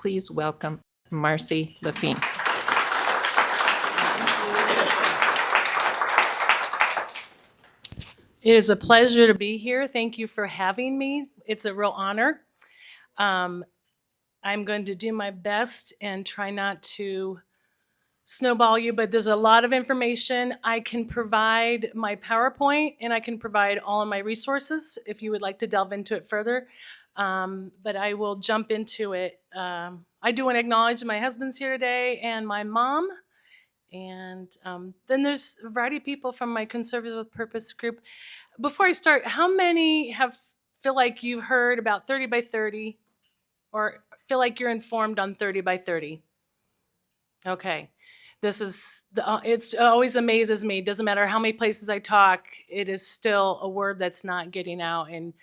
Please welcome Marci Laffen. It is a pleasure to be here. Thank you for having me. It's a real honor. I'm going to do my best and try not to snowball you, but there's a lot of information. I can provide my PowerPoint and I can provide all of my resources if you would like to delve into it further. But I will jump into it. I do want to acknowledge my husband's here today and my mom. And then there's a variety of people from my Conservatives with Purpose group. Before I start, how many feel like you've heard about 30 by 30 or feel like you're informed on 30 by 30? Okay. This is, it always amazes me. It doesn't matter how many places I talk, it is still a word that's not getting out. And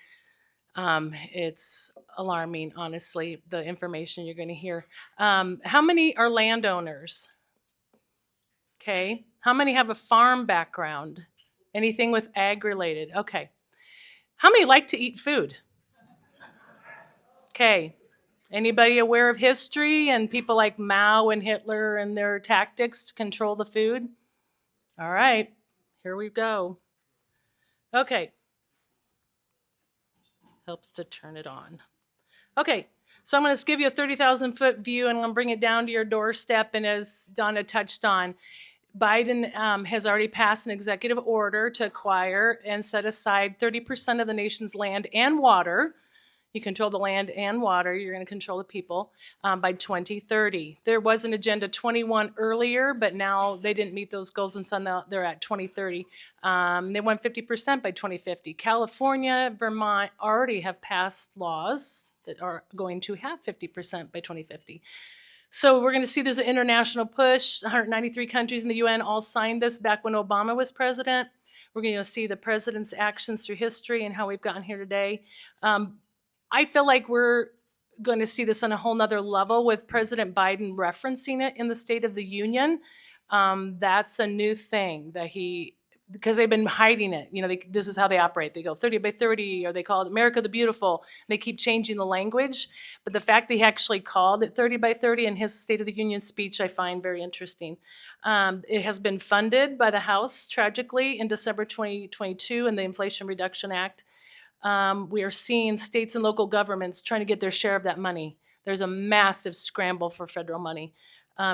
it's alarming, honestly, the information you're going to hear. How many are landowners? Okay. How many have a farm background? Anything with ag related? Okay. How many like to eat food? Okay. Anybody aware of history and people like Mao and Hitler and their tactics to control the food? All right. Here we go. Okay. Helps to turn it on. Okay. So I'm going to give you a 30,000-foot view, and I'm going to bring it down to your doorstep. And as Donna touched on, Biden has already passed an executive order to acquire and set aside 30% of the nation's land and water. You control the land and water. You're going to control the people by 2030. There was an Agenda 21 earlier, but now they didn't meet those goals, and so now they're at 2030. They want 50% by 2050. California, Vermont already have passed laws that are going to have 50% by 2050. So we're going to see there's an international push. 193 countries in the UN all signed this back when Obama was president. We're going to see the president's actions through history and how we've gotten here today. I feel like we're going to see this on a whole nother level with President Biden referencing it in the State of the Union. That's a new thing that because they've been hiding it. You know, this is how they operate. They go 30 by 30, or they call it America the Beautiful. They keep changing the language. But the fact that he actually called it 30 by 30 in his State of the Union speech, I find very interesting. It has been funded by the House, tragically, in December 2022 in the Inflation Reduction Act. We are seeing states and local governments trying to get their share of that money. There's a massive scramble for federal money.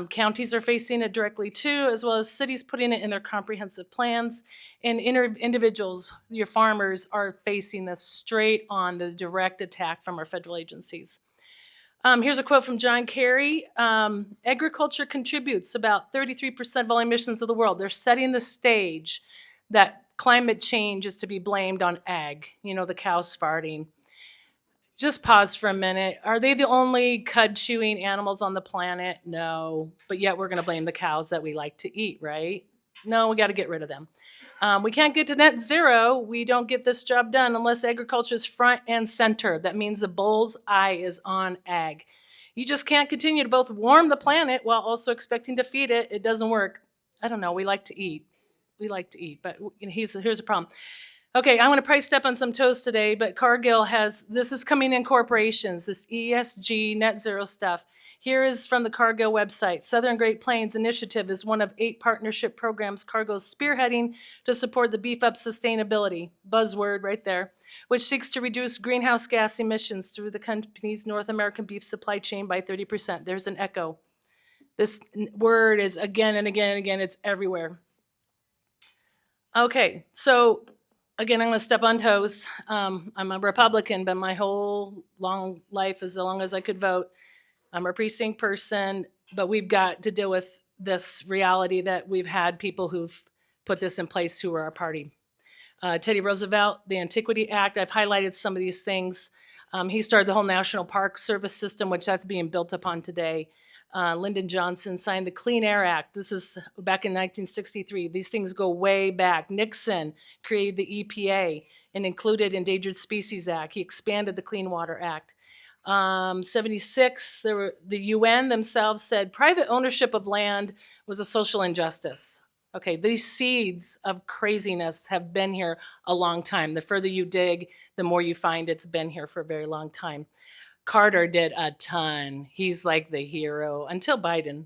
Counties are facing it directly too, as well as cities putting it in their comprehensive plans. And individuals, your farmers, are facing this straight on the direct attack from our federal agencies. Here's a quote from John Kerry. Agriculture contributes about 33% of all emissions of the world. They're setting the stage that climate change is to be blamed on ag, the cows farting. Just pause for a minute. Are they the only cud-chewing animals on the planet? No. But yet we're going to blame the cows that we like to eat, right? No, we got to get rid of them. We can't get to net zero. We don't get this job done unless agriculture is front and center. That means the bull's eye is on ag. You just can't continue to both warm the planet while also expecting to feed it. It doesn't work. I don't know. We like to eat. But here's a problem. Okay, I'm going to probably step on some toes today, but Cargill this is coming in corporations, this ESG net zero stuff. Here is from the Cargill website. Southern Great Plains Initiative is one of 8 partnership programs Cargill is spearheading to support the beef up sustainability, buzzword right there, which seeks to reduce greenhouse gas emissions through the company's North American beef supply chain by 30%. There's an echo. This word is again and again and again, it's everywhere. Okay, so again, I'm going to step on toes. I'm a Republican, but my whole long life, as long as I could vote, I'm a precinct person, but we've got to deal with this reality that we've had people who've put this in place who are our party. Teddy Roosevelt, the Antiquity Act, I've highlighted some of these things. He started the whole National Park Service system, which that's being built upon today. Lyndon Johnson signed the Clean Air Act. This is back in 1963. These things go way back. Nixon created the EPA and included Endangered Species Act. He expanded the Clean Water Act. 76, the UN themselves said private ownership of land was a social injustice. Okay, these seeds of craziness have been here a long time. The further you dig, the more you find it's been here for a very long time. Carter did a ton. He's like the hero until Biden.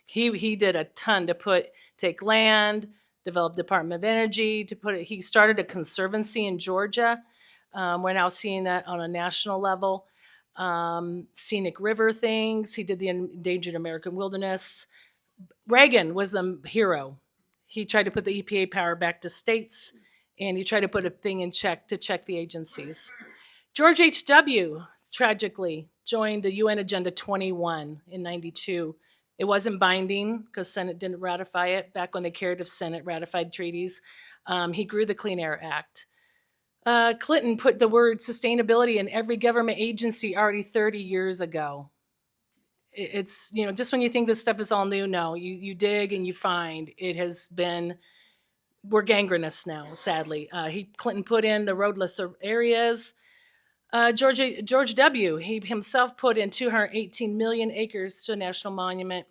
He did a ton to take land, develop Department of Energy, he started a conservancy in Georgia. We're now seeing that on a national level. Scenic river things. He did the Endangered American Wilderness. Reagan was the hero. He tried to put the EPA power back to states, and he tried to put a thing in check to check the agencies. George H.W. tragically joined the UN Agenda 21 in 92. It wasn't binding because Senate didn't ratify it back when they cared if Senate ratified treaties. He grew the Clean Air Act. Clinton put the word sustainability in every government agency already 30 years ago. It's, just when you think this stuff is all new, no, you dig and you find we're gangrenous now, sadly. Clinton put in the roadless areas. George W., he himself put in 218 million acres to a national monument.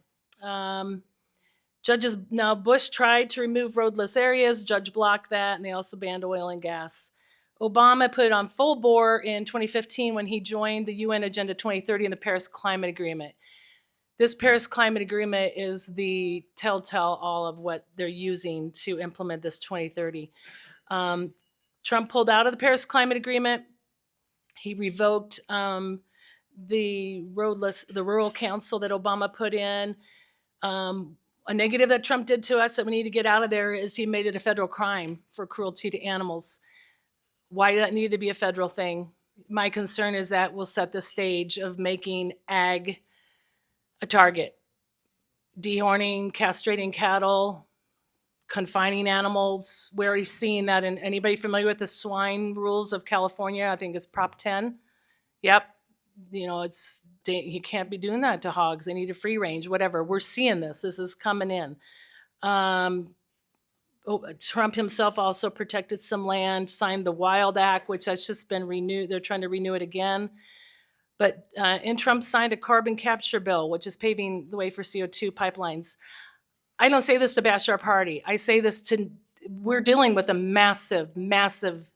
Bush tried to remove roadless areas. Judge blocked that, and they also banned oil and gas. Obama put it on full bore in 2015 when he joined the UN Agenda 2030 and the Paris Climate Agreement. This Paris Climate Agreement is the telltale all of what they're using to implement this 2030. Trump pulled out of the Paris Climate Agreement. He revoked the rural council that Obama put in. A negative that Trump did to us that we need to get out of there is he made it a federal crime for cruelty to animals. Why did that need to be a federal thing? My concern is that we'll set the stage of making ag a target. Dehorning, castrating cattle, confining animals. We're already seeing that. And anybody familiar with the swine rules of California? I think it's Prop 10. Yep. You can't be doing that to hogs. They need a free range, whatever. We're seeing this. This is coming in. Trump himself also protected some land, signed the Wild Act, which has just been renewed. They're trying to renew it again. But Trump signed a carbon capture bill, which is paving the way for CO2 pipelines. I don't say this to bash our party. I say this we're dealing with a massive, massive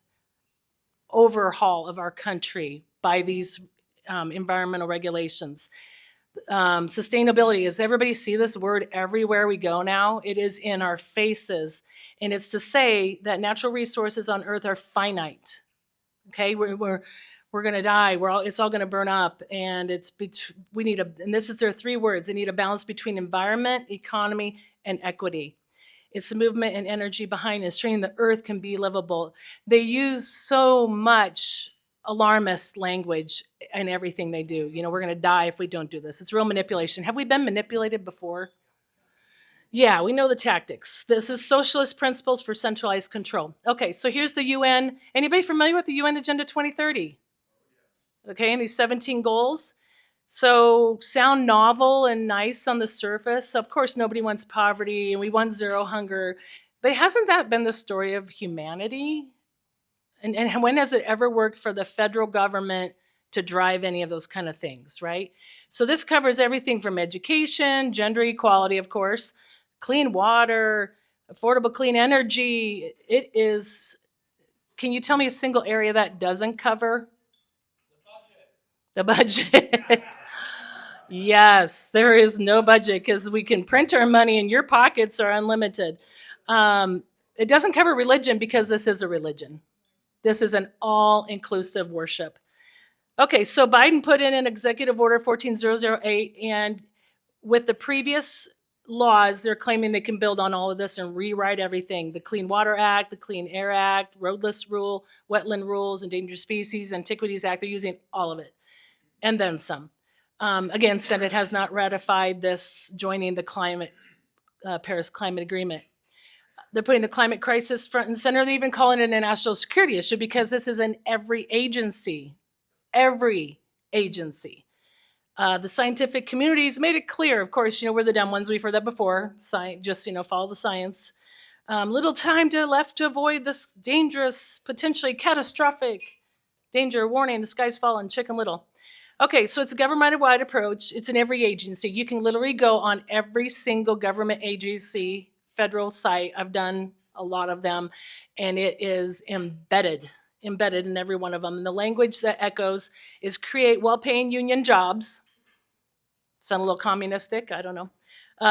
overhaul of our country by these environmental regulations. Sustainability, does everybody see this word everywhere we go now? It is in our faces. And it's to say that natural resources on Earth are finite. Okay, we're going to die. It's all going to burn up, and and this is their three words. They need a balance between environment, economy, and equity. It's the movement and energy behind ensuring the Earth can be livable. They use so much alarmist language in everything they do. We're going to die if we don't do this. It's real manipulation. Have we been manipulated before? Yeah, we know the tactics. This is socialist principles for centralized control. Okay, so here's the UN. Anybody familiar with the UN Agenda 2030? Okay, and these 17 goals. So sound novel and nice on the surface. Of course, nobody wants poverty, and we want zero hunger. But hasn't that been the story of humanity? And when has it ever worked for the federal government to drive any of those kind of things, right? So this covers everything from education, gender equality, of course, clean water, affordable clean energy. Can you tell me a single area that doesn't cover? The budget. Yes, there is no budget because we can print our money and your pockets are unlimited. It doesn't cover religion because this is a religion. This is an all-inclusive worship. Okay, so Biden put in an executive order 14008, and with the previous laws, they're claiming they can build on all of this and rewrite everything. The Clean Water Act, the Clean Air Act, roadless rule, wetland rules, Endangered Species, Antiquities Act, they're using all of it. And then some. Again, Senate has not ratified this joining the Paris Climate Agreement. They're putting the climate crisis front and center. They're even calling it a national security issue because this is in every agency. Every agency. The scientific community's made it clear. Of course, we're the dumb ones. We've heard that before. Just, follow the science. Little time left to avoid this dangerous, potentially catastrophic danger. Warning, the sky's falling, Chicken Little. Okay, so it's a government-wide approach. It's in every agency. You can literally go on every single government agency, federal site. I've done a lot of them, and it is embedded embedded in every one of them. And the language that echoes is create well-paying union jobs. Sound a little communistic? I don't know.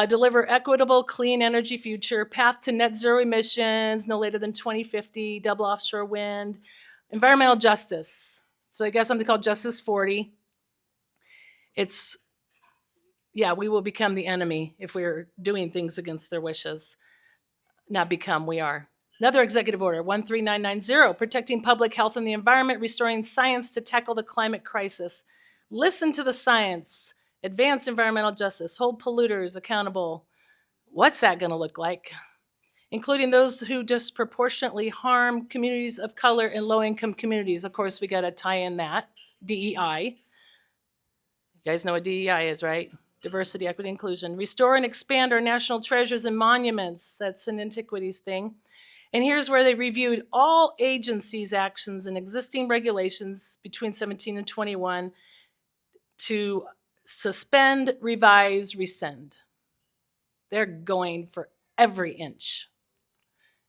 Deliver equitable, clean energy future, path to net zero emissions no later than 2050, double offshore wind, environmental justice. So I guess something called Justice 40. It's, yeah, we will become the enemy if we're doing things against their wishes. Not become, we are. Another executive order, 13990, protecting public health and the environment, restoring science to tackle the climate crisis. Listen to the science, advance environmental justice, hold polluters accountable. What's that going to look like? Including those who disproportionately harm communities of color and low-income communities. Of course, we got to tie in that, DEI. You guys know what DEI is, right? Diversity, equity, inclusion. Restore and expand our national treasures and monuments. That's an antiquities thing. And here's where they reviewed all agencies' actions and existing regulations between 17 and 21 to suspend, revise, rescind. They're going for every inch.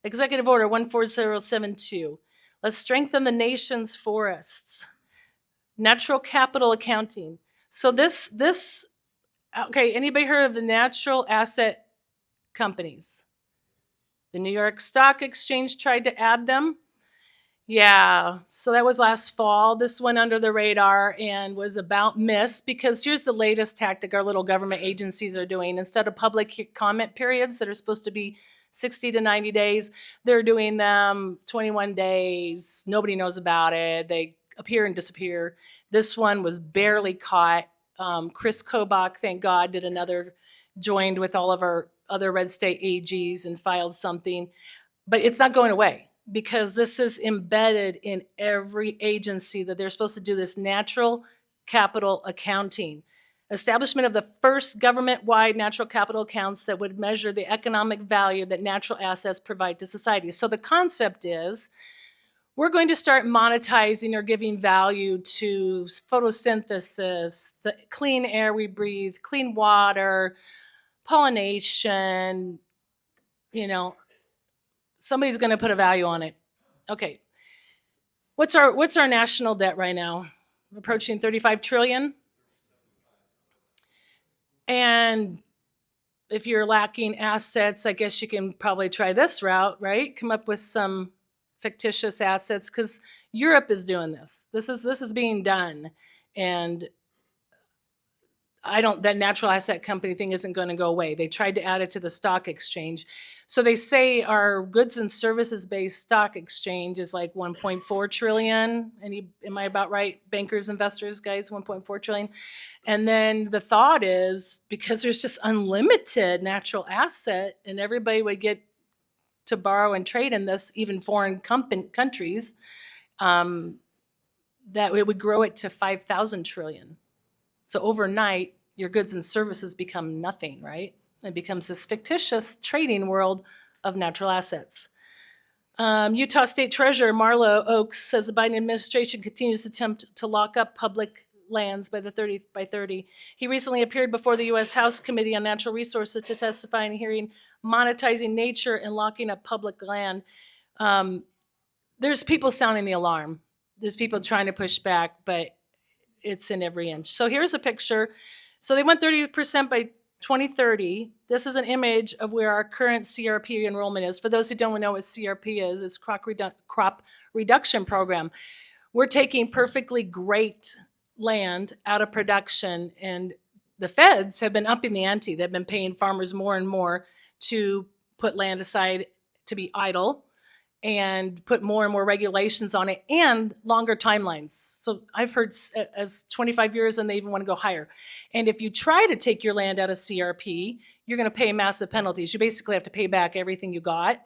Executive Order 14072. Let's strengthen the nation's forests. Natural capital accounting. So this, okay, anybody heard of the natural asset companies? The New York Stock Exchange tried to add them. Yeah, so that was last fall. This went under the radar and was about missed because here's the latest tactic our little government agencies are doing. Instead of public comment periods that are supposed to be 60 to 90 days, they're doing them 21 days. Nobody knows about it. They appear and disappear. This one was barely caught. Chris Kobach, thank God, joined with all of our other red state AGs and filed something. But it's not going away because this is embedded in every agency that they're supposed to do this natural capital accounting. Establishment of the first government-wide natural capital accounts that would measure the economic value that natural assets provide to society. So the concept is we're going to start monetizing or giving value to photosynthesis, the clean air we breathe, clean water, pollination, somebody's going to put a value on it. Okay. What's our national debt right now? Approaching 35 trillion. And if you're lacking assets, I guess you can probably try this route, right? Come up with some fictitious assets because Europe is doing this. This is being done. And that natural asset company thing isn't going to go away. They tried to add it to the stock exchange. So they say our goods and services based stock exchange is like 1.4 trillion. Am I about right? Bankers, investors, guys, 1.4 trillion. And then the thought is because there's just unlimited natural asset and everybody would get to borrow and trade in this, even foreign countries, that it would grow it to 5,000 trillion. So overnight, your goods and services become nothing, right? It becomes this fictitious trading world of natural assets. Utah State Treasurer Marlo Oaks says the Biden administration continues to attempt to lock up public lands by 30. He recently appeared before the U.S. House Committee on Natural Resources to testify in a hearing monetizing nature and locking up public land. There's people sounding the alarm. There's people trying to push back, but it's in every inch. So here's a picture. So they want 30% by 2030. This is an image of where our current CRP enrollment is. For those who don't know what CRP is, it's crop reduction program. We're taking perfectly great land out of production, and the feds have been upping the ante. They've been paying farmers more and more to put land aside to be idle and put more and more regulations on it and longer timelines. So I've heard as 25 years and they even want to go higher. And if you try to take your land out of CRP, you're going to pay massive penalties. You basically have to pay back everything you got.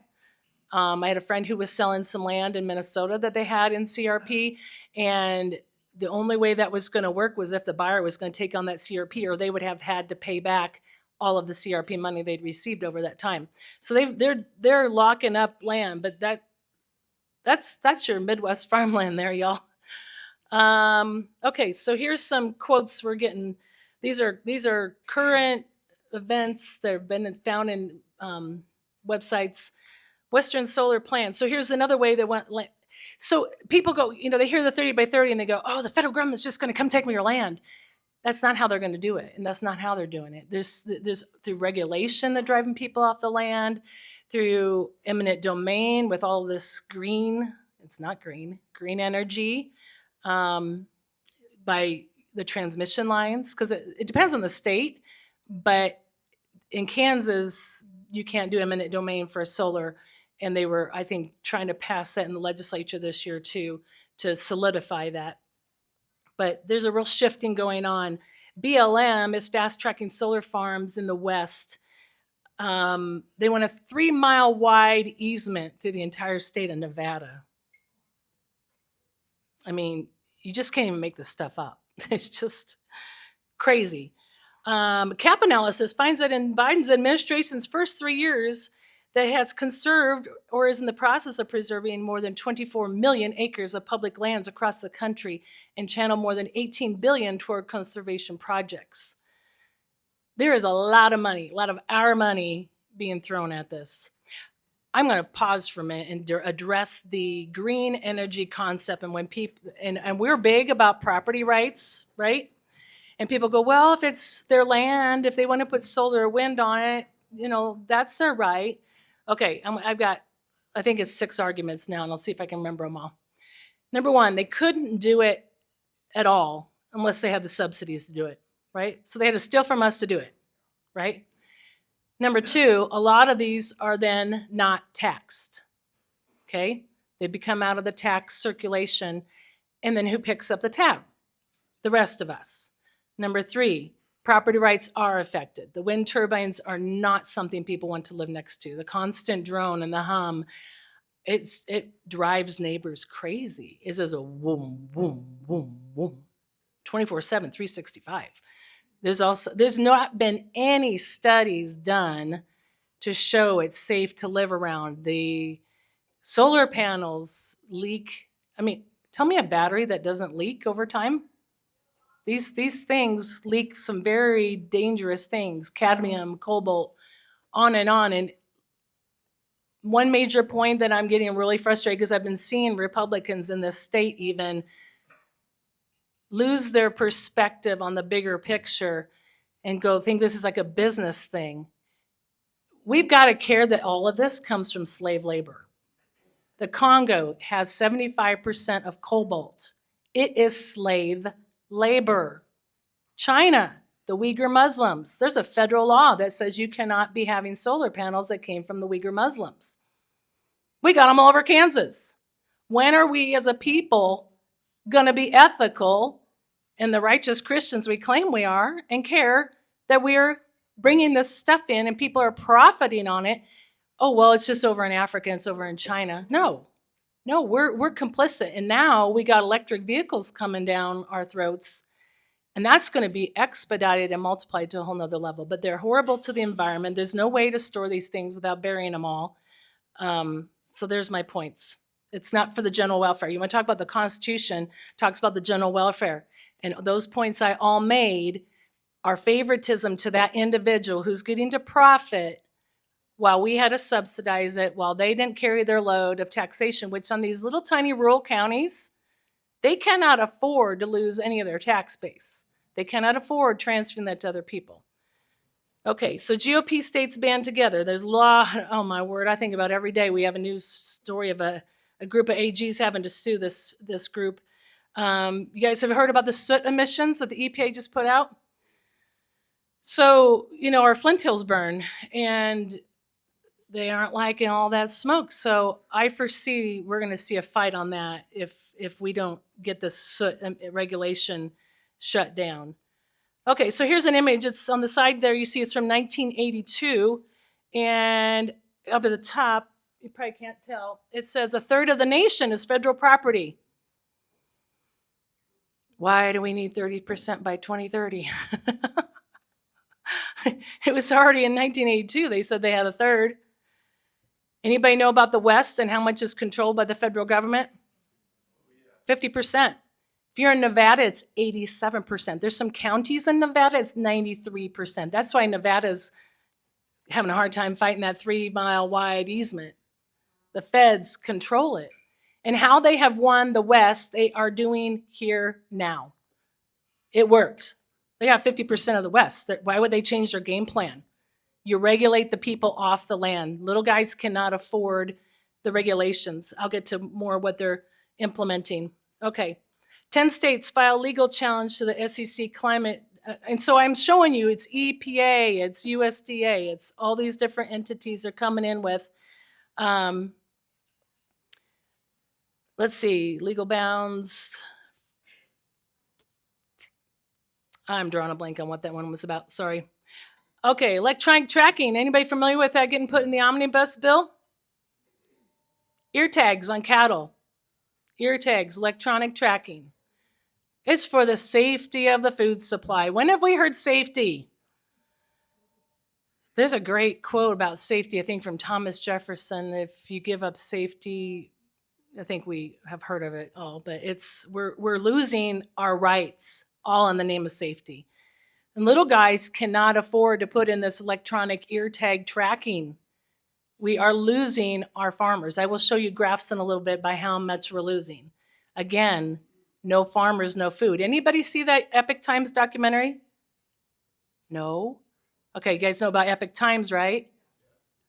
I had a friend who was selling some land in Minnesota that they had in CRP, and the only way that was going to work was if the buyer was going to take on that CRP, or they would have had to pay back all of the CRP money they'd received over that time. So they're locking up land, but that's your Midwest farmland there, y'all. Okay, so here's some quotes we're getting. These are current events that have been found in websites. Western solar plan. So here's another way that went. So people go, they hear the 30 by 30 and they go, oh, the federal government's just going to come take me your land. That's not how they're going to do it, and that's not how they're doing it. There's through regulation that driving people off the land, through eminent domain with all this green, it's not green energy, by the transmission lines, because it depends on the state, but in Kansas, you can't do eminent domain for solar, and they were, I think, trying to pass that in the legislature this year too, to solidify that. But there's a real shifting going on. BLM is fast-tracking solar farms in the West. They want a 3-mile wide easement through the entire state of Nevada. I mean, you just can't even make this stuff up. It's just crazy. CAP analysis finds that in Biden's administration's first 3 years, that has conserved or is in the process of preserving more than 24 million acres of public lands across the country and channeled more than $18 billion toward conservation projects. There is a lot of money, a lot of our money being thrown at this. I'm going to pause for a minute and address the green energy concept. And when people, and we're big about property rights, right? And people go, well, if it's their land, if they want to put solar or wind on it, that's their right. Okay, I've got, I think it's 6 arguments now, and I'll see if I can remember them all. Number 1, they couldn't do it at all unless they had the subsidies to do it, right? So they had to steal from us to do it, right? Number 2, a lot of these are then not taxed, okay? They become out of the tax circulation, and then who picks up the tab? The rest of us. Number 3, property rights are affected. The wind turbines are not something people want to live next to. The constant drone and the hum, it drives neighbors crazy. It's just a boom, boom, boom, boom, 24/7, 365. There's not been any studies done to show it's safe to live around. The solar panels leak. I mean, tell me a battery that doesn't leak over time. These things leak some very dangerous things, cadmium, cobalt, on. And one major point that I'm getting really frustrated, because I've been seeing Republicans in this state even lose their perspective on the bigger picture and think this is like a business thing. We've got to care that all of this comes from slave labor. The Congo has 75% of cobalt. It is slave labor. China, the Uyghur Muslims, there's a federal law that says you cannot be having solar panels that came from the Uyghur Muslims. We got them all over Kansas. When are we as a people going to be ethical and the righteous Christians we claim we are and care that we're bringing this stuff in and people are profiting on it? Oh, well, it's just over in Africa, it's over in China. No, we're complicit. And now we got electric vehicles coming down our throats, and that's going to be expedited and multiplied to a whole nother level. But they're horrible to the environment. There's no way to store these things without burying them all. So there's my points. It's not for the general welfare. You want to talk about the Constitution, talks about the general welfare. And those points I all made are favoritism to that individual who's getting to profit while we had to subsidize it, while they didn't carry their load of taxation, which on these little tiny rural counties, they cannot afford to lose any of their tax base. They cannot afford transferring that to other people. Okay, so GOP states band together. There's a lot, oh my word, I think about every day we have a news story of a group of AGs having to sue this group. You guys have heard about the soot emissions that the EPA just put out? So, our Flint Hills burn, and they aren't liking all that smoke. So I foresee we're going to see a fight on that if we don't get the soot regulation shut down. Okay, so here's an image. It's on the side there. You see it's from 1982. And up at the top, you probably can't tell, it says 1/3 of the nation is federal property. Why do we need 30% by 2030? It was already in 1982. They said they had 1/3. Anybody know about the West and how much is controlled by the federal government? 50%. If you're in Nevada, it's 87%. There's some counties in Nevada, it's 93%. That's why Nevada's having a hard time fighting that 3-mile wide easement. The feds control it. And how they have won the West, they are doing here now. It worked. They got 50% of the West. Why would they change their game plan? You regulate the people off the land. Little guys cannot afford the regulations. I'll get to more what they're implementing. Okay. 10 states file legal challenge to the SEC climate. And so I'm showing you it's EPA, it's USDA, it's all these different entities are coming in with, let's see, legal bounds. I'm drawing a blank on what that one was about. Sorry. Okay, electronic tracking. Anybody familiar with that getting put in the omnibus bill? Ear tags on cattle. Ear tags, electronic tracking. It's for the safety of the food supply. When have we heard safety? There's a great quote about safety, I think, from Thomas Jefferson. If you give up safety, I think we have heard of it all, but we're losing our rights all in the name of safety. And little guys cannot afford to put in this electronic ear tag tracking. We are losing our farmers. I will show you graphs in a little bit by how much we're losing. Again, no farmers, no food. Anybody see that Epic Times documentary? No? Okay, you guys know about Epic Times, right?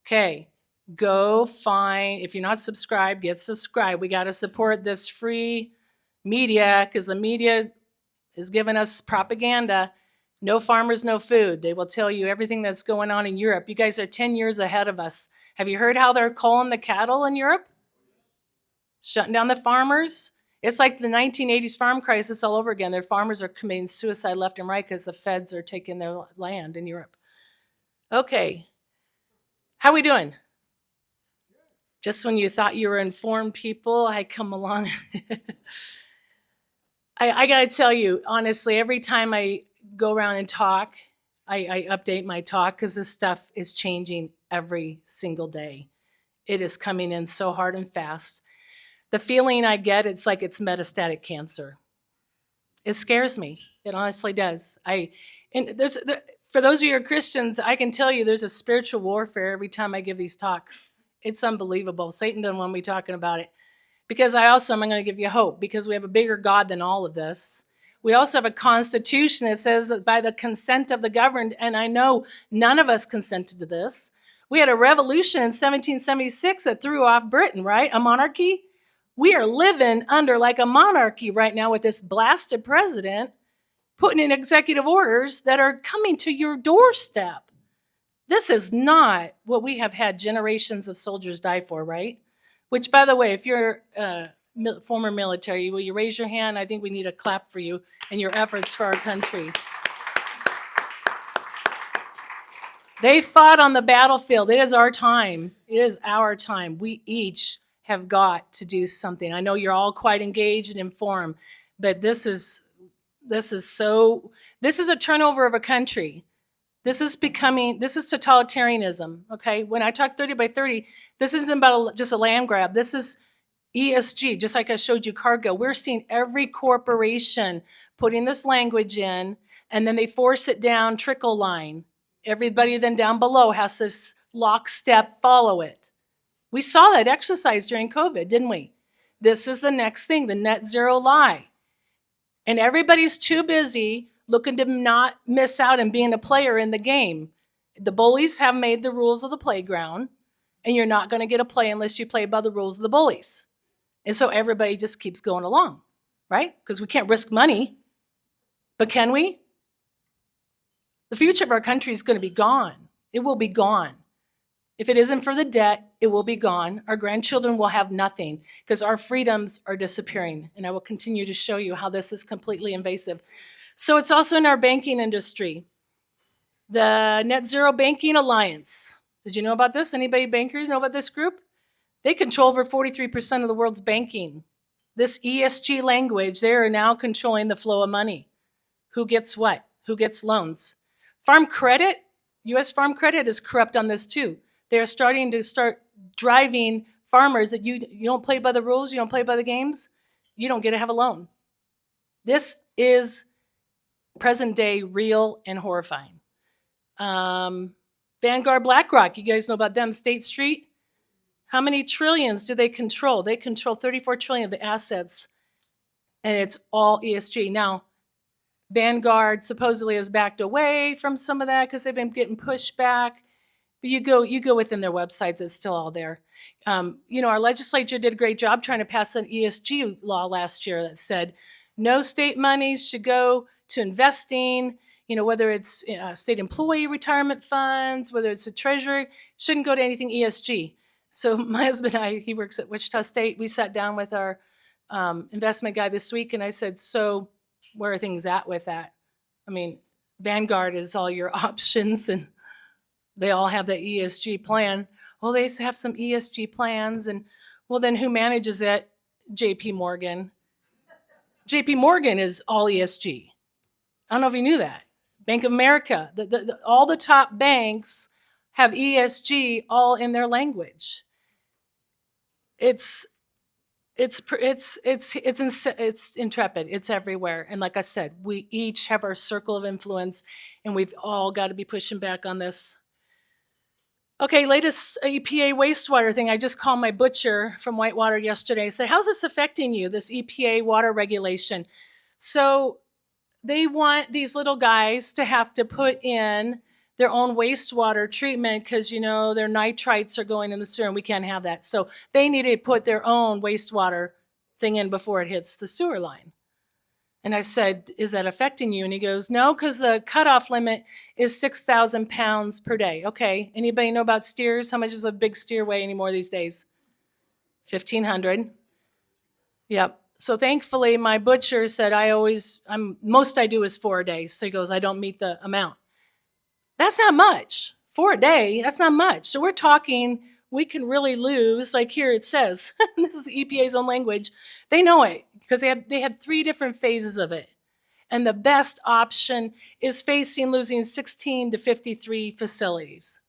Okay, go find, if you're not subscribed, get subscribed. We got to support this free media because the media is giving us propaganda. No farmers, no food. They will tell you everything that's going on in Europe. You guys are 10 years ahead of us. Have you heard how they're culling the cattle in Europe? Shutting down the farmers? It's like the 1980s farm crisis all over again. Their farmers are committing suicide left and right because the feds are taking their land in Europe. Okay. How we doing? Just when you thought you were informed people, I come along. I got to tell you, honestly, every time I go around and talk, I update my talk because this stuff is changing every single day. It is coming in so hard and fast. The feeling I get, it's like it's metastatic cancer. It scares me. It honestly does. For those of you who are Christians, I can tell you there's a spiritual warfare every time I give these talks. It's unbelievable. Satan doesn't want me talking about it. Because I'm going to give you hope, because we have a bigger God than all of this. We also have a constitution that says that by the consent of the governed, and I know none of us consented to this. We had a revolution in 1776 that threw off Britain, right? A monarchy. We are living under like a monarchy right now with this blasted president putting in executive orders that are coming to your doorstep. This is not what we have had generations of soldiers die for, right? Which, by the way, if you're former military, will you raise your hand? I think we need a clap for you and your efforts for our country. They fought on the battlefield. It is our time. It is our time. We each have got to do something. I know you're all quite engaged and informed, but this is a turnover of a country. This is totalitarianism, okay? When I talk 30 by 30, this isn't about just a land grab. This is ESG, just like I showed you cargo. We're seeing every corporation putting this language in, and then they force it down trickle line. Everybody then down below has to lockstep follow it. We saw that exercise during COVID, didn't we? This is the next thing, the net zero lie. And everybody's too busy looking to not miss out and being a player in the game. The bullies have made the rules of the playground, and you're not going to get a play unless you play by the rules of the bullies. And so everybody just keeps going along, right? Because we can't risk money. But can we? The future of our country is going to be gone. It will be gone. If it isn't for the debt, it will be gone. Our grandchildren will have nothing because our freedoms are disappearing. And I will continue to show you how this is completely invasive. So it's also in our banking industry. The Net Zero Banking Alliance. Did you know about this? Anybody bankers know about this group? They control over 43% of the world's banking. This ESG language, they are now controlling the flow of money. Who gets what? Who gets loans? Farm credit, U.S. farm credit is corrupt on this too. They're starting to driving farmers that you don't play by the rules, you don't play by the games, you don't get to have a loan. This is present day real and horrifying. Vanguard BlackRock, you guys know about them, State Street. How many trillions do they control? They control 34 trillion of the assets, and it's all ESG. Now, Vanguard supposedly has backed away from some of that because they've been getting pushed back. But you go within their websites, it's still all there. Our legislature did a great job trying to pass an ESG law last year that said no state monies should go to investing, whether it's state employee retirement funds, whether it's a treasury, shouldn't go to anything ESG. So my husband and I, he works at Wichita State, we sat down with our investment guy this week, and I said, so where are things at with that? I mean, Vanguard is all your options, and they all have the ESG plan. Well, they have some ESG plans, and well, then who manages it? JP Morgan. JP Morgan is all ESG. I don't know if you knew that. Bank of America, all the top banks have ESG all in their language. It's intrepid. It's everywhere. And like I said, we each have our circle of influence, and we've all got to be pushing back on this. Okay, latest EPA wastewater thing. I just called my butcher from Whitewater yesterday. I said, how's this affecting you, this EPA water regulation? So they want these little guys to have to put in their own wastewater treatment because, their nitrites are going in the sewer, and we can't have that. So they need to put their own wastewater thing in before it hits the sewer line. And I said, is that affecting you? And he goes, no, because the cutoff limit is 6,000 pounds per day. Okay, anybody know about steers? How much does a big steer weigh anymore these days? 1,500. Yep. So thankfully, my butcher said most I do is 4 a day. So he goes, I don't meet the amount. That's not much. 4 a day, that's not much. So we're talking, we can really lose, like here it says, this is the EPA's own language. They know it because they had 3 different phases of it. And the best option is facing losing 16 to 53 facilities.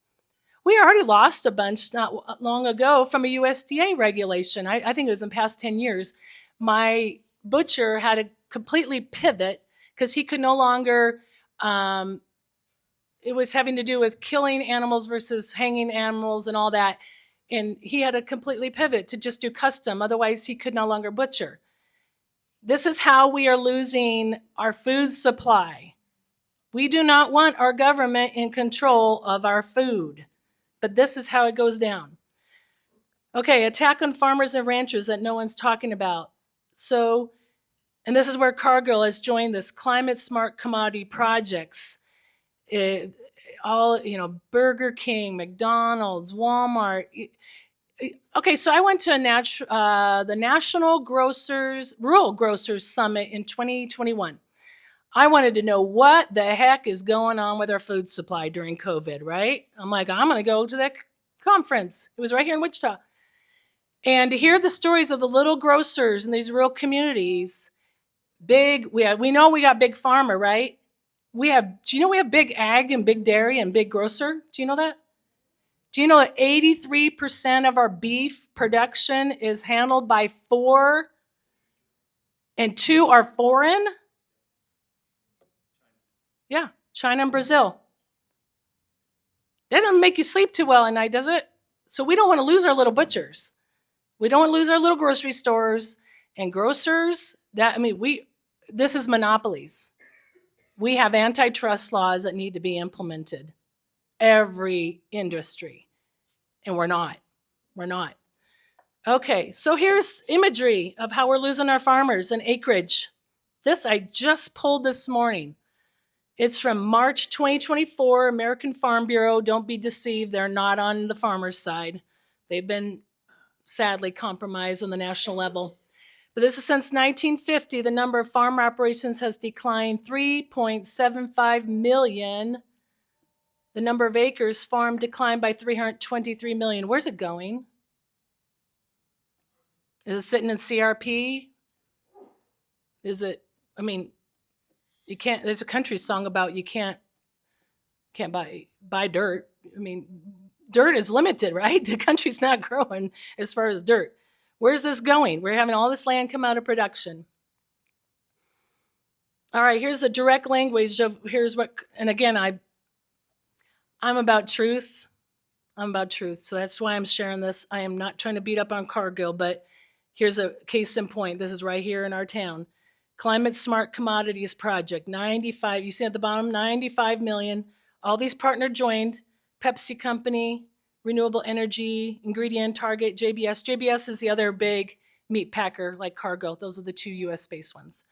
We already lost a bunch not long ago from a USDA regulation. I think it was in the past 10 years. My butcher had to completely pivot because he could no longer, it was having to do with killing animals versus hanging animals and all that. And he had to completely pivot to just do custom. Otherwise, he could no longer butcher. This is how we are losing our food supply. We do not want our government in control of our food, but this is how it goes down. Okay, attack on farmers and ranchers that no one's talking about. So, and this is where Cargill has joined this climate smart commodity projects. Burger King, McDonald's, Walmart. Okay, so I went to the National Rural Grocers Summit in 2021. I wanted to know what the heck is going on with our food supply during COVID, right? I'm like, I'm going to go to that conference. It was right here in Wichita. And to hear the stories of the little grocers in these rural communities, we know we got big pharma, right? Do you know we have big ag and big dairy and big grocer? Do you know that? Do you know that 83% of our beef production is handled by 4 and 2 are foreign? Yeah, China and Brazil. That doesn't make you sleep too well at night, does it? So we don't want to lose our little butchers. We don't want to lose our little grocery stores and grocers. This is monopolies. We have antitrust laws that need to be implemented. Every industry. And we're not. Okay, so here's imagery of how we're losing our farmers and acreage. This I just pulled this morning. It's from March 2024, American Farm Bureau. Don't be deceived, they're not on the farmers' side. They've been sadly compromised on the national level. But this is since 1950, the number of farm operations has declined 3.75 million. The number of acres farmed declined by 323 million. Where's it going? Is it sitting in CRP? You can't, there's a country song about you can't buy dirt. Dirt is limited, right? The country's not growing as far as dirt. Where's this going? We're having all this land come out of production. All right, here's the direct language of, and again, I'm about truth. I'm about truth. So that's why I'm sharing this. I am not trying to beat up on Cargill, but here's a case in point. This is right here in our town. Climate Smart Commodities Project, 95, you see at the bottom, 95 million. All these partner joined, Pepsi Company, Renewable Energy, Ingredient, Target, JBS. JBS is the other big meat packer like Cargill. Those are the two US-based ones.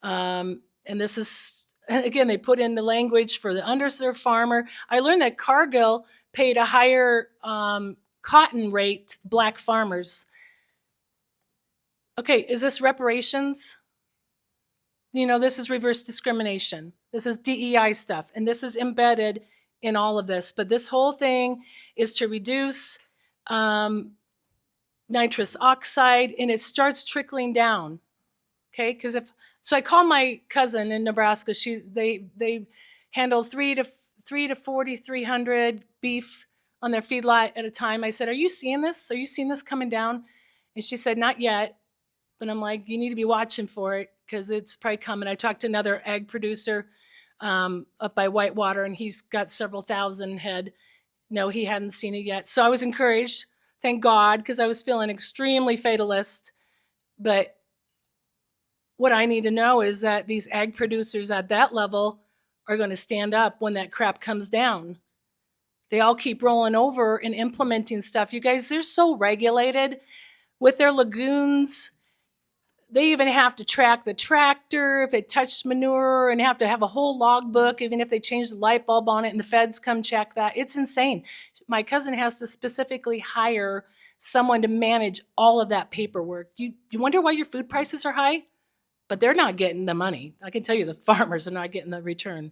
And this is, again, they put in the language for the underserved farmer. I learned that Cargill paid a higher cotton rate to black farmers. Okay, is this reparations? You know, this is reverse discrimination. This is DEI stuff, and this is embedded in all of this. But this whole thing is to reduce nitrous oxide, and it starts trickling down. Okay, because so I call my cousin in Nebraska. They handle 300 to 4,300 beef on their feedlot at a time. I said, "Are you seeing this? Are you seeing this coming down?" And she said, "Not yet." But I'm like, "You need to be watching for it because it's probably coming." I talked to another ag producer up by Whitewater, and he's got several thousand head. No, he hadn't seen it yet. So I was encouraged, thank God, because I was feeling extremely fatalist. But what I need to know is that these ag producers at that level are going to stand up when that crap comes down. They all keep rolling over and implementing stuff. You guys, they're so regulated with their lagoons. They even have to track the tractor if it touched manure and have to have a whole logbook, even if they change the light bulb on it and the feds come check that. It's insane. My cousin has to specifically hire someone to manage all of that paperwork. You wonder why your food prices are high? But they're not getting the money. I can tell you the farmers are not getting the return.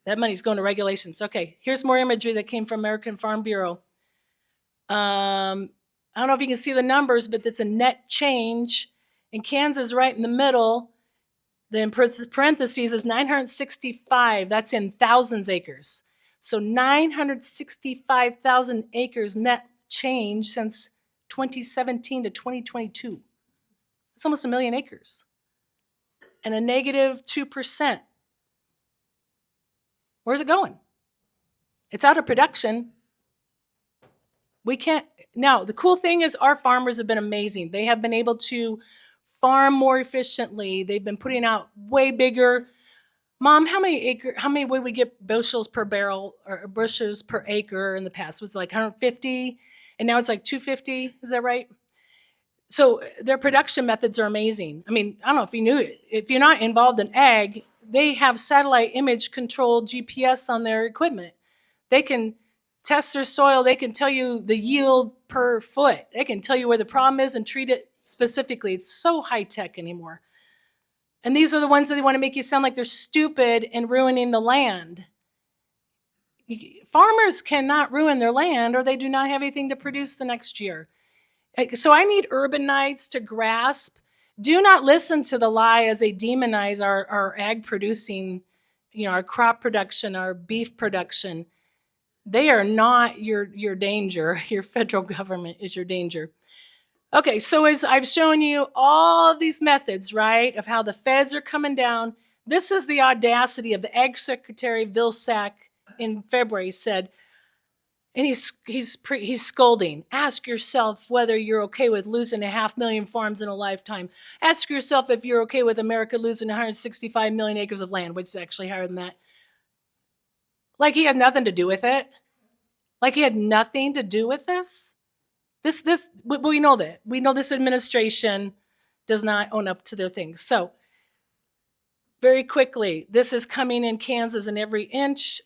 That money's going to regulations. Okay, here's more imagery that came from American Farm Bureau. I don't know if you can see the numbers, but it's a net change. In Kansas, right in the middle, then parentheses is 965. That's in thousands acres. So 965,000 acres net change since 2017 to 2022. It's almost 1 million acres. And a negative 2%. Where's it going? It's out of production. We can't. Now, the cool thing is our farmers have been amazing. They have been able to farm more efficiently. They've been putting out way bigger. Mom, how many would we get bushels per barrel or bushels per acre in the past? Was it like 150, and now it's like 250. Is that right? So their production methods are amazing. I mean, I don't know if you knew it. If you're not involved in ag, they have satellite image controlled GPS on their equipment. They can test their soil. They can tell you the yield per foot. They can tell you where the problem is and treat it specifically. It's so high tech anymore. And these are the ones that they want to make you sound like they're stupid and ruining the land. Farmers cannot ruin their land or they do not have anything to produce the next year. So I need urbanites to grasp. Do not listen to the lie as they demonize our ag producing, our crop production, our beef production. They are not your danger. Your federal government is your danger. Okay, so as I've shown you all of these methods, right, of how the feds are coming down, this is the audacity of the Ag Secretary Vilsack in February said, and he's scolding. Ask yourself whether you're okay with losing 500,000 farms in a lifetime. Ask yourself if you're okay with America losing 165 million acres of land, which is actually higher than that. Like he had nothing to do with it. Like he had nothing to do with this. We know that. We know this administration does not own up to their things. So very quickly, this is coming in Kansas in every inch.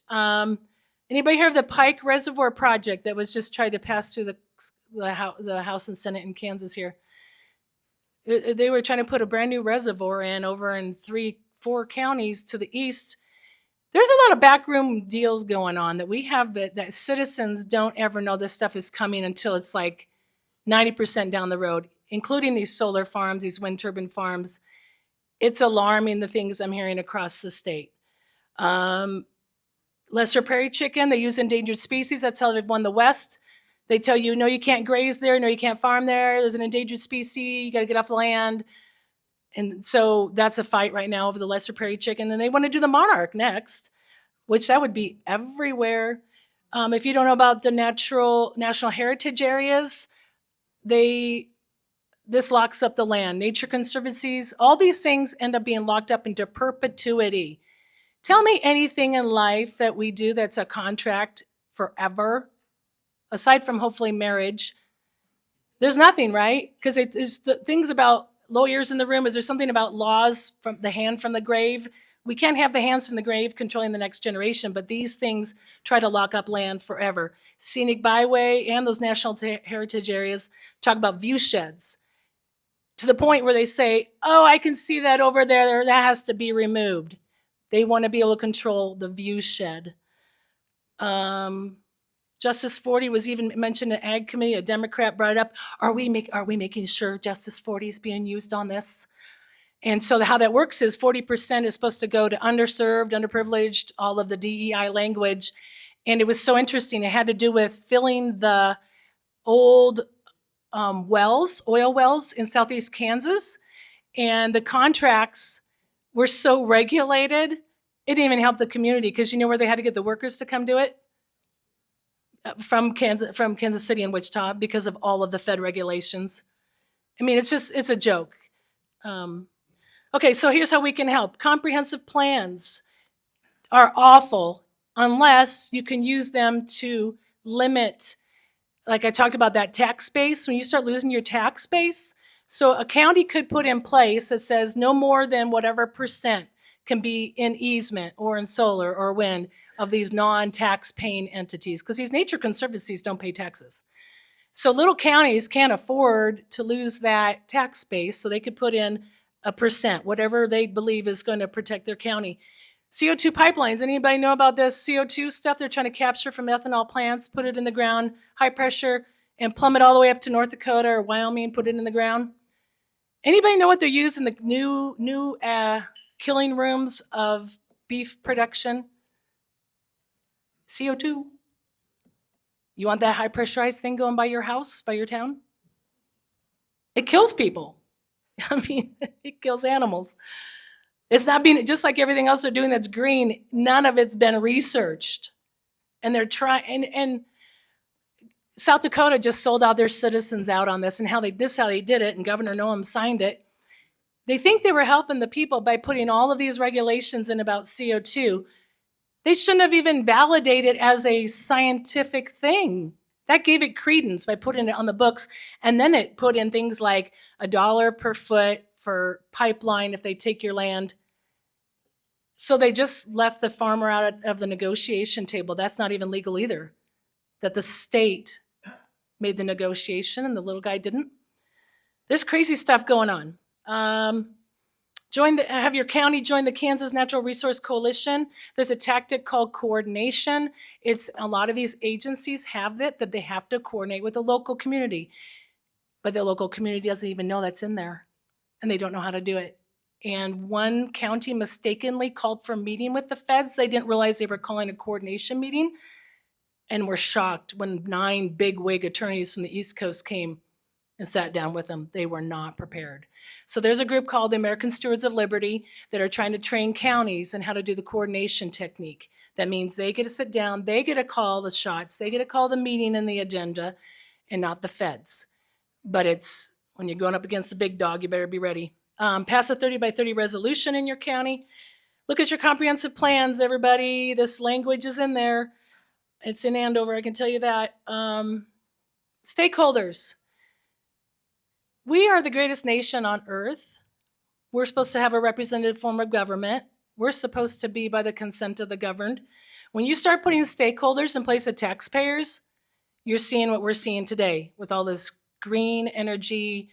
Anybody hear of the Pike Reservoir project that was just tried to pass through the House and Senate in Kansas here? They were trying to put a brand new reservoir in over in 3-4 counties to the east. There's a lot of backroom deals going on that we have that citizens don't ever know this stuff is coming until it's like 90% down the road, including these solar farms, these wind turbine farms. It's alarming, the things I'm hearing across the state. Lesser prairie chicken, they use endangered species. That's how they've won the West. They tell you, no, you can't graze there. No, you can't farm there. There's an endangered species. You got to get off the land. And so that's a fight right now over the lesser prairie chicken. And they want to do the monarch next, which that would be everywhere. If you don't know about the national heritage areas, this locks up the land. Nature conservancies, all these things end up being locked up into perpetuity. Tell me anything in life that we do that's a contract forever, aside from hopefully marriage. There's nothing, right? Because it's the things about lawyers in the room. Is there something about laws from the hand from the grave? We can't have the hands from the grave controlling the next generation, but these things try to lock up land forever. Scenic byway and those national heritage areas talk about view sheds to the point where they say, oh, I can see that over there. That has to be removed. They want to be able to control the view shed. Justice 40 was even mentioned in Ag Committee. A Democrat brought it up. Are we making sure Justice 40 is being used on this? And so how that works is 40% is supposed to go to underserved, underprivileged, all of the DEI language. And it was so interesting. It had to do with filling the old oil wells in southeast Kansas. And the contracts were so regulated, it didn't even help the community, because you know where they had to get the workers to come do it? From Kansas City and Wichita, because of all of the Fed regulations. I mean, it's a joke. Okay, so here's how we can help. Comprehensive plans are awful unless you can use them to limit, like I talked about that tax base, when you start losing your tax base. So a county could put in place that says no more than whatever percent can be in easement or in solar or wind of these non-tax paying entities, because these nature conservancies don't pay taxes. So little counties can't afford to lose that tax base, so they could put in a percent, whatever they believe is going to protect their county. CO2 pipelines, anybody know about this CO2 stuff they're trying to capture from ethanol plants, put it in the ground, high pressure, and plummet all the way up to North Dakota or Wyoming, put it in the ground? Anybody know what they're using the new killing rooms of beef production? CO2. You want that high pressurized thing going by your house, by your town? It kills people. I mean, it kills animals. It's not being, just like everything else they're doing that's green, none of it's been researched. And they're trying, and South Dakota just sold out their citizens out on this, and how they did it, and Governor Noem signed it. They think they were helping the people by putting all of these regulations in about CO2. They shouldn't have even validated it as a scientific thing. That gave it credence by putting it on the books, and then it put in things like $1 per foot for pipeline if they take your land. So they just left the farmer out of the negotiation table. That's not even legal either, that the state made the negotiation and the little guy didn't. There's crazy stuff going on. Have your county join the Kansas Natural Resource Coalition. There's a tactic called coordination. It's a lot of these agencies have it, that they have to coordinate with the local community, but the local community doesn't even know that's in there, and they don't know how to do it. And one county mistakenly called for a meeting with the feds. They didn't realize they were calling a coordination meeting, and were shocked when 9 big wig attorneys from the East Coast came and sat down with them. They were not prepared. So there's a group called the American Stewards of Liberty that are trying to train counties in how to do the coordination technique. That means they get to sit down, they get to call the shots, they get to call the meeting and the agenda, and not the feds. But it's, when you're going up against the big dog, you better be ready. Pass a 30 by 30 resolution in your county. Look at your comprehensive plans, everybody. This language is in there. It's in Andover, I can tell you that. Stakeholders. We are the greatest nation on earth. We're supposed to have a representative form of government. We're supposed to be by the consent of the governed. When you start putting stakeholders in place of taxpayers, you're seeing what we're seeing today with all this green energy,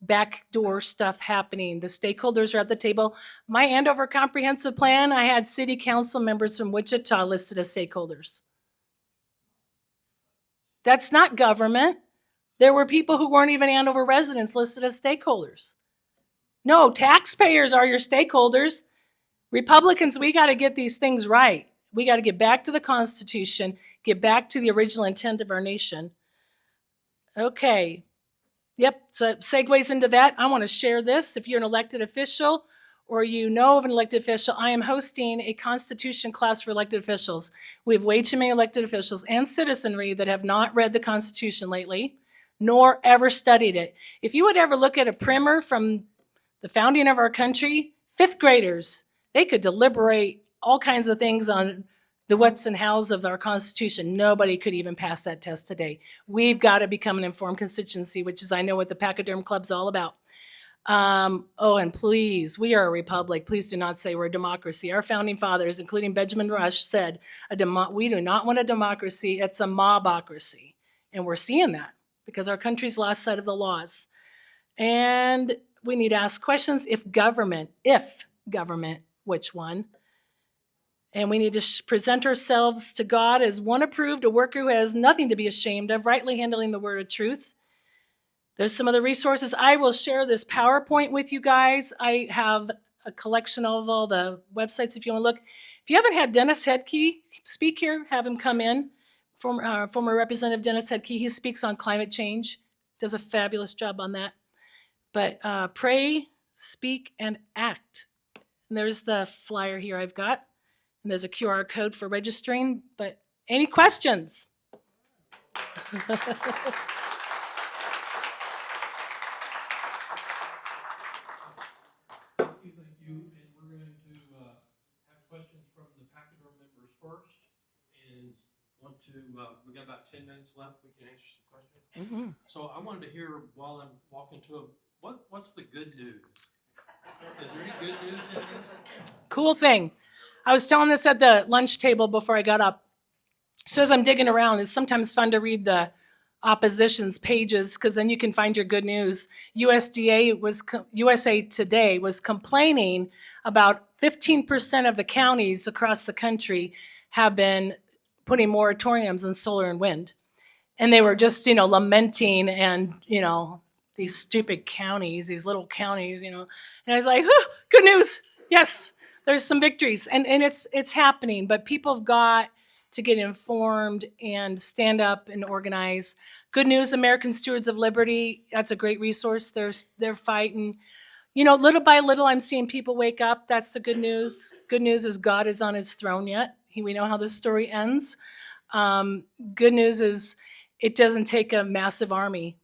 backdoor stuff happening. The stakeholders are at the table. My Andover comprehensive plan, I had city council members from Wichita listed as stakeholders. That's not government. There were people who weren't even Andover residents listed as stakeholders. No, taxpayers are your stakeholders. Republicans, we got to get these things right. We got to get back to the Constitution, get back to the original intent of our nation. Okay. Yep, so it segues into that. I want to share this. If you're an elected official or you know of an elected official, I am hosting a Constitution class for elected officials. We have way too many elected officials and citizenry that have not read the Constitution lately, nor ever studied it. If you would ever look at a primer from the founding of our country, fifth graders, they could deliberate all kinds of things on the what's and how's of our Constitution. Nobody could even pass that test today. We've got to become an informed constituency, which is, I know, what the Pachyderm Club's all about. And please, we are a republic. Please do not say we're a democracy. Our founding fathers, including Benjamin Rush, said we do not want a democracy. It's a mobocracy. And we're seeing that because our country's lost sight of the laws. And we need to ask questions. If government, which one? And we need to present ourselves to God as one approved, a worker who has nothing to be ashamed of, rightly handling the word of truth. There's some other resources. I will share this PowerPoint with you guys. I have a collection of all the websites if you want to look. If you haven't had Dennis Hedke speak here, have him come in. Former Representative Dennis Hedke, he speaks on climate change, does a fabulous job on that. But pray, speak, and act. And there's the flyer here I've got. And there's a QR code for registering. But any questions? Thank you. And we're going to have questions from the Pachyderm members first. And we got about 10 minutes left. We can answer some questions. Mm-hmm. So I wanted to hear while I'm walking to them, what's the good news? Is there any good news in this? Cool thing. I was telling this at the lunch table before I got up. So as I'm digging around, it's sometimes fun to read the opposition's pages because then you can find your good news. USA Today was complaining about 15% of the counties across the country have been putting moratoriums on solar and wind. And they were just, lamenting and, these stupid counties, these little counties, And I was like, good news. Yes, there's some victories. And it's happening, but people have got to get informed and stand up and organize. Good news, American Stewards of Liberty, that's a great resource. They're fighting. Little by little, I'm seeing people wake up. That's the good news. Good news is God is on his throne yet. We know how this story ends. Good news is it doesn't take a massive army.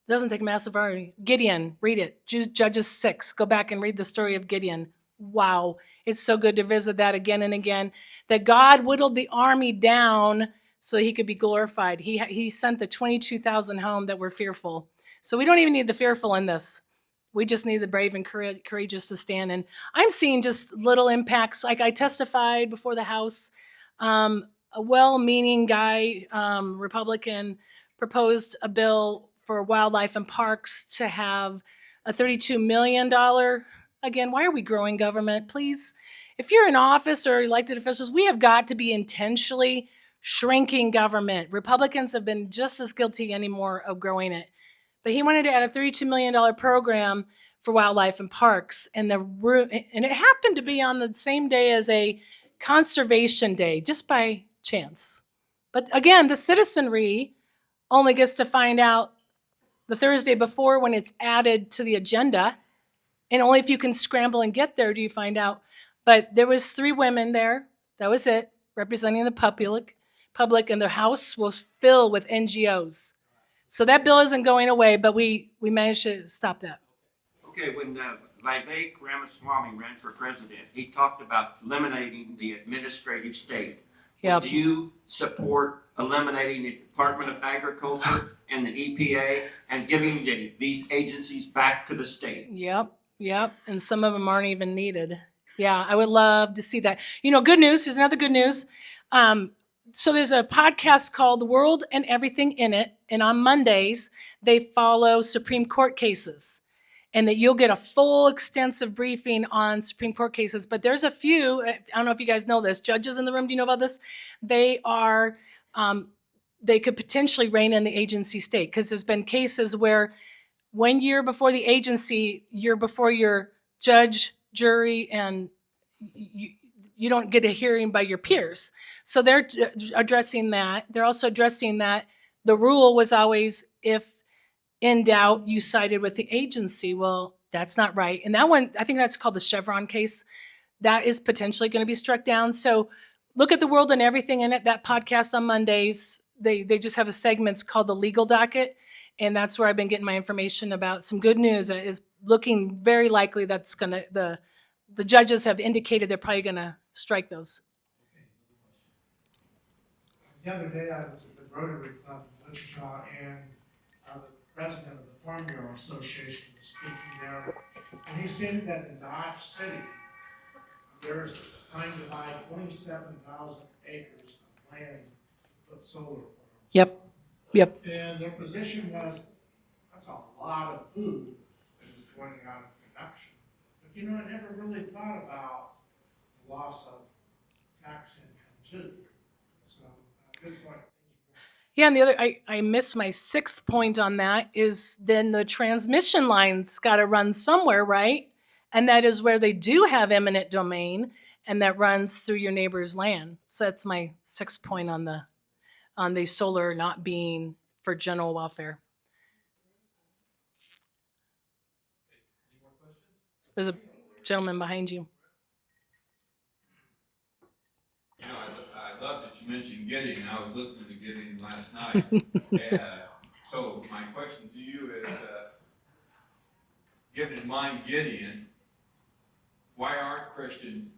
It doesn't take a massive army. Gideon, read it. Judges 6. Go back and read the story of Gideon. Wow. It's so good to visit that again and again. That God whittled the army down so he could be glorified. He sent the 22,000 home that were fearful. So we don't even need the fearful in this. We just need the brave and courageous to stand. And I'm seeing just little impacts. Like I testified before the House. A well-meaning guy, Republican, proposed a bill for wildlife and parks to have a $32 million. Again, why are we growing government? Please, if you're in office or elected officials, we have got to be intentionally shrinking government. Republicans have been just as guilty anymore of growing it. But he wanted to add a $32 million program for wildlife and parks. And it happened to be on the same day as a conservation day, just by chance. But again, the citizenry only gets to find out the Thursday before when it's added to the agenda. And only if you can scramble and get there do you find out. But there was 3 women there. That was it, representing the public, and the House was filled with NGOs. So that bill isn't going away, but we managed to stop that. Okay, when Vivek Ramaswamy ran for president, he talked about eliminating the administrative state. Yep. Do you support eliminating the Department of Agriculture and the EPA and giving these agencies back to the states? Yep. And some of them aren't even needed. Yeah, I would love to see that. Good news. Here's another good news. So there's a podcast called The World and Everything in It. And on Mondays, they follow Supreme Court cases. And that you'll get a full, extensive briefing on Supreme Court cases. But there's a few, I don't know if you guys know this, judges in the room, do you know about this? They could potentially rein in the agency state. Because there's been cases where 1 year before the agency, you're before your judge, jury, and you don't get a hearing by your peers. So they're addressing that. They're also addressing that the rule was always if in doubt, you sided with the agency. Well, That's not right. And that one, I think that's called the Chevron case. That is potentially going to be struck down. So look at the world and everything in it. That podcast on Mondays, they just have a segment called the legal docket. And that's where I've been getting my information about some good news. Is looking very likely that's going to, the judges have indicated they're probably going to strike those. The other day, I was at the Rotary Club in Wichita, and the president of the Farm Bureau Association was speaking there, and he stated that in Dodge City, there's trying to buy 27,000 acres of land to put solar farms. Yep. And their position was, that's a lot of food that is going out of production. But you know, I never really thought about the loss of tax income too. So, good point. Yeah, and the other, I missed my sixth point on that is then the transmission line's got to run somewhere, right? And that is where they do have eminent domain, and that runs through your neighbor's land. So that's my sixth point on the solar not being for general welfare. Any more questions? There's a gentleman behind you. You know, I love that you mentioned Gideon. I was listening to Gideon last night. So my question to you is, given in mind Gideon, why aren't Christians,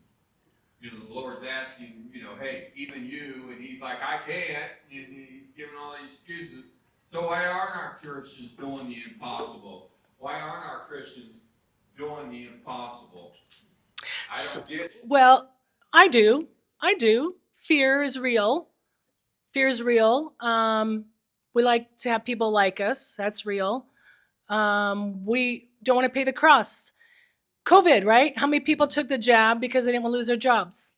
you know, the Lord's asking, you know, hey, even you, and he's like, I can't, and he's giving all these excuses. So why aren't our Christians doing the impossible? Why aren't our Christians doing the impossible? I don't get it. Well, I do. Fear is real. We like to have people like us. That's real. We don't want to pay the cost. COVID, right? How many people took the jab because they didn't want to lose their jobs?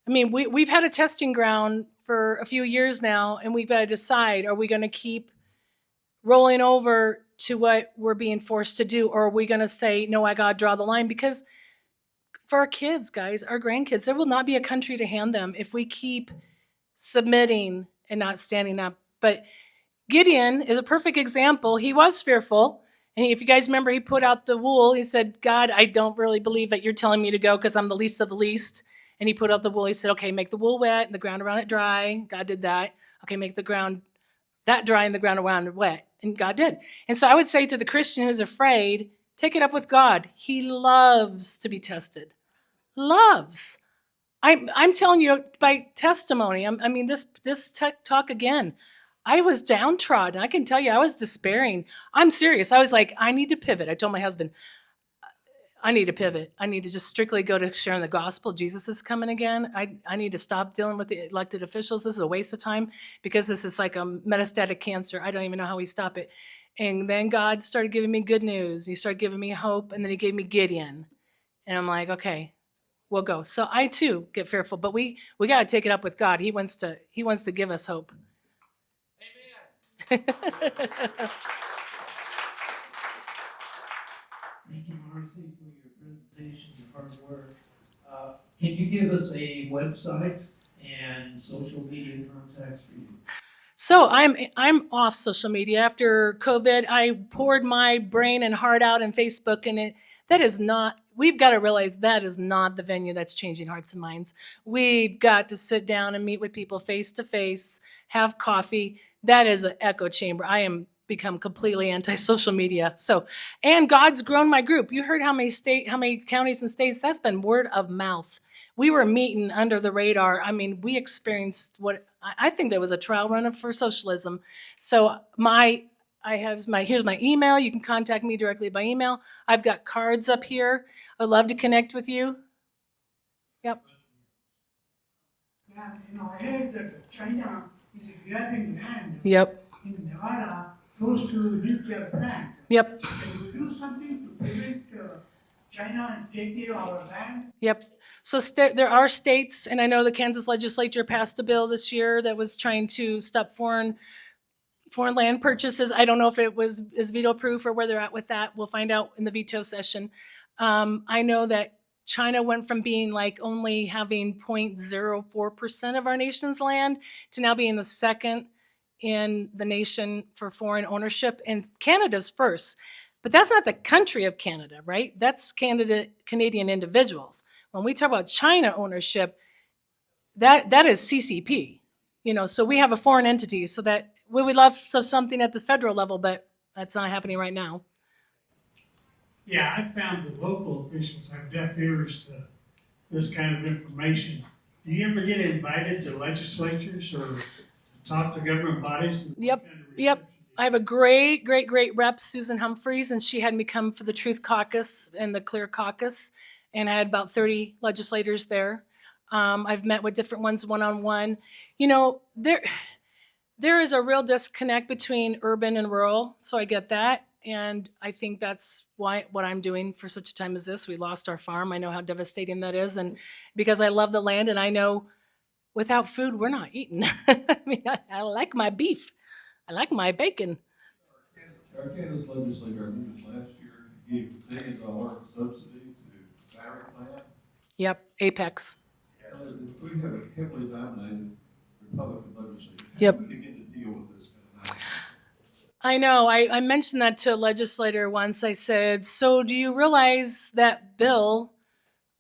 I mean, we've had a testing ground for a few years now, and we've got to decide, are we going to keep rolling over to what we're being forced to do, or are we going to say, no, I got to draw the line? Because for our kids, guys, our grandkids, there will not be a country to hand them if we keep submitting and not standing up. But Gideon is a perfect example. He was fearful. And if you guys remember, he put out the wool. He said, God, I don't really believe that you're telling me to go because I'm the least of the least. And he put out the wool. He said, okay, make the wool wet and the ground around it dry. God did that. Okay, make the ground that dry and the ground around it wet. And God did. And so I would say to the Christian who's afraid, take it up with God. He loves to be tested. Loves. I'm telling you by testimony. I mean, this talk again. I was downtrodden. I can tell you, I was despairing. I'm serious. I was like, I need to pivot. I told my husband, I need to pivot. I need to just strictly go to sharing the gospel. Jesus is coming again. I need to stop dealing with the elected officials. This is a waste of time because this is like a metastatic cancer. I don't even know how we stop it. And then God started giving me good news. He started giving me hope, and then he gave me Gideon. And I'm like, okay, we'll go. So I too get fearful, but we got to take it up with God. He wants to give us hope. Thank you, Marci, for your presentation and hard work. Can you give us a website and social media contacts for you? So I'm off social media after COVID. I poured my brain and heart out in Facebook, and that is not. We've got to realize that is not the venue that's changing hearts and minds. We've got to sit down and meet with people face to face, have coffee. That is an echo chamber. I am become completely anti-social media. So, and God's grown my group. You heard how many counties and states. That's been word of mouth. We were meeting under the radar. I mean, we experienced what I think there was a trial run for socialism. So here's my email. You can contact me directly by email. I've got cards up here. I'd love to connect with you. Yep. Yeah, I heard that China is grabbing land Yep. in Nevada close to nuclear plant. Yep. Can we do something to prevent China taking our land? Yep. So there are states, and I know the Kansas legislature passed a bill this year that was trying to stop foreign land purchases. I don't know if it is veto proof or where they're at with that. We'll find out in the veto session. I know that China went from being like only having 0.04% of our nation's land to now being the second in the nation for foreign ownership, and Canada's first. But that's not the country of Canada, right? That's Canadian individuals. When we talk about China ownership, that is CCP. So we have a foreign entity. So that we would love something at the federal level, but that's not happening right now. Yeah, I found the local officials have deaf ears to this kind of information. Do you ever get invited to legislatures or talk to government bodies? And what Yep, kind of yep. reception do you I have a great rep, Susan Humphreys, and she had me come for the Truth Caucus and the Clear Caucus, and I had about 30 legislators there. I've met with different ones one-on-one. There is a real disconnect between urban and rural, so I get that, and I think that's what I'm doing for such a time as this. We lost our farm. I know how devastating that is, and because I love the land, and I know without food, we're not eating. I mean, I like my beef. I like my bacon. Our Kansas legislature, I think it was last year, gave $1 billion subsidy to battery plant. Yep, Apex. We have a heavily dominated Republican legislature. Yep. How do we begin to deal with this kind of nonsense? I know. I mentioned that to a legislator once. I said, so do you realize that Bill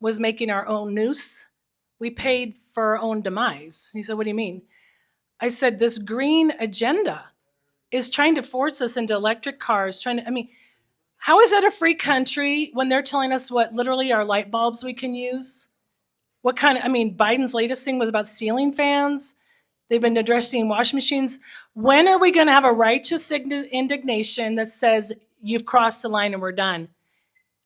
was making our own noose? We paid for our own demise. He said, what do you mean? I said, this green agenda is trying to force us into electric cars, how is that a free country when they're telling us what literally are light bulbs we can use? Biden's latest thing was about ceiling fans. They've been addressing washing machines. When are we going to have a righteous indignation that says you've crossed the line and we're done?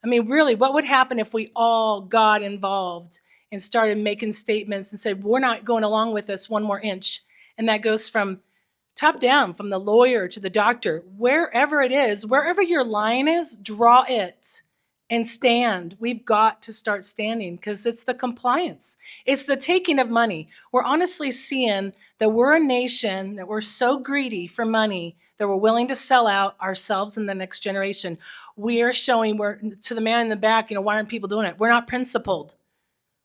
Really, what would happen if we all got involved and started making statements and said, we're not going along with this one more inch? And that goes from top down, from the lawyer to the doctor, wherever it is, wherever your line is, draw it and stand. We've got to start standing because it's the compliance. It's the taking of money. We're honestly seeing that we're a nation, that we're so greedy for money that we're willing to sell out ourselves and the next generation. We are showing, to the man in the back, why aren't people doing it? We're not principled.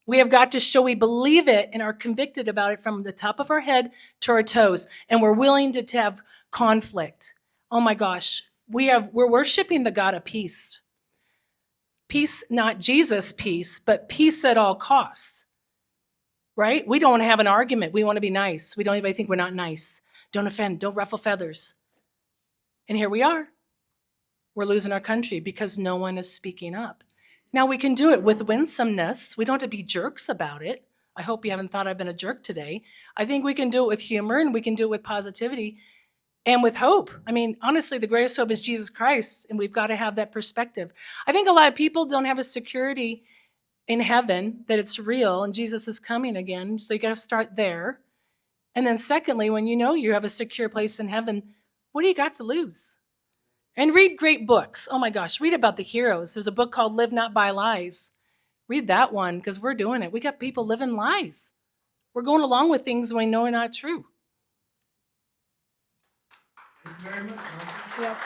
We have got to show we believe it and are convicted about it from the top of our head to our toes. And we're willing to have conflict. Oh my gosh, we're worshiping the God of peace. Peace, not Jesus peace, but peace at all costs. Right? We don't want to have an argument. We want to be nice. We don't even think we're not nice. Don't offend, don't ruffle feathers. And here we are. We're losing our country because no one is speaking up. Now we can do it with winsomeness. We don't have to be jerks about it. I hope you haven't thought I've been a jerk today. I think we can do it with humor and we can do it with positivity and with hope. Honestly, the greatest hope is Jesus Christ, and we've got to have that perspective. I think a lot of people don't have a security in heaven that it's real and Jesus is coming again. So you got to start there. And then secondly, when you have a secure place in heaven, what do you got to lose? And read great books. Oh my gosh, read about the heroes. There's a book called Live Not by Lies. Read that one because we're doing it. We got people living lies. We're going along with things we know are not true. Thank you very much, Marci. Yep.